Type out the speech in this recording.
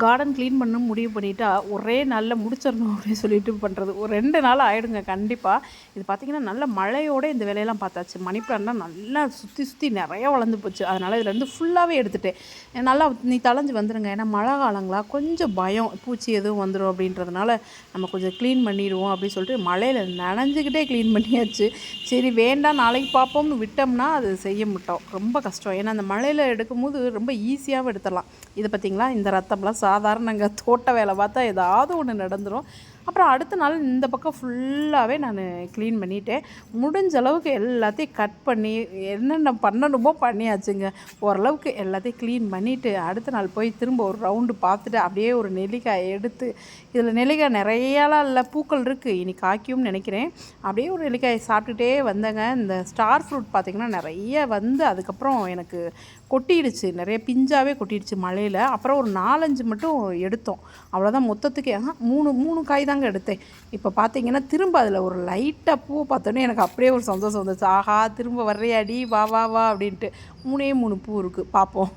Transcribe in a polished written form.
Garden clean பண்ண முடிவு பண்ணிட்டா, ஒரே நாள்ல முடிச்சிடணும் அப்படின்னு சொல்லிட்டு பண்ணுறது. ஒரு 2 நாள் ஆயிடுங்க கண்டிப்பா. இது பார்த்தீங்கன்னா, நல்ல மழையோட இந்த வேலையெல்லாம் பார்த்தாச்சு. மணி பிளான்ட்லாம் நல்லா சுத்தி சுத்தி நெறையா வளர்ந்து போச்சு. அதனால இதுலேருந்து ஃபுல்லாவே எடுத்துட்டேன். நல்லா நீ தளஞ்சு வந்துருங்க. ஏன்னா மழை காலங்களா கொஞ்சம் பயம். பூச்சி எதுவும் வந்துரும் அப்படின்றதுனால, நம்ம கொஞ்சம் க்ளீன் பண்ணிருவோம் அப்படின்னு சொல்லிட்டு மழையில நனைஞ்சுக்கிட்டே க்ளீன் பண்ணியாச்சு. சரி வேண்டாம் நாளைக்கு பார்ப்போம்னு விட்டோம்னா, அது செய்ய மாட்டோம். ரொம்ப கஷ்டம். ஏன்னா அந்த மழையில எடுக்கும்போது ரொம்ப ஈஸியாவும் எடுத்துடலாம். இது பார்த்தீங்களா, இந்த ரத்தம்லாம் சாதாரணங்க. தோட்ட வேலை பார்த்தா ஏதாவது ஒன்று நடந்துரும். அப்புறம் அடுத்த நாள் இந்த பக்கம் ஃபுல்லாகவே நான் க்ளீன் பண்ணிட்டேன். முடிஞ்ச அளவுக்கு எல்லாத்தையும் கட் பண்ணி என்னென்ன பண்ணணுமோ பண்ணியாச்சுங்க. ஓரளவுக்கு எல்லாத்தையும் க்ளீன் பண்ணிவிட்டு அடுத்த நாள் போய் திரும்ப ஒரு ரவுண்டு பார்த்துட்டு அப்படியே ஒரு நெல்லிக்காயை எடுத்து, இதில் நெல்லிக்காய் நிறையாலாம் இல்லை, பூக்கள் இருக்குது, இனி காய்க்கும்னு நினைக்கிறேன். அப்படியே ஒரு நெல்லிக்காயை சாப்பிட்டுட்டே வந்தேங்க. இந்த ஸ்டார் ஃப்ரூட் பார்த்திங்கன்னா நிறைய வந்து அதுக்கப்புறம் எனக்கு கொட்டிடுச்சு, நிறைய பிஞ்சாகவே கொட்டிடுச்சு மழையில். அப்புறம் ஒரு 4, 5 மட்டும் எடுத்தோம், அவ்வளோதான். மொத்தத்துக்கு 3 காய் தாங்க எடுத்தேன். இப்போ பார்த்தீங்கன்னா திரும்ப அதில் ஒரு லைட்டாக பூவை பார்த்தோன்னே எனக்கு அப்படியே ஒரு சந்தோஷம் வந்துச்சு. ஆஹா திரும்ப வர்றியாடி, வா வா வா அப்படின்ட்டு. 3 பூ இருக்குது, பார்ப்போம்.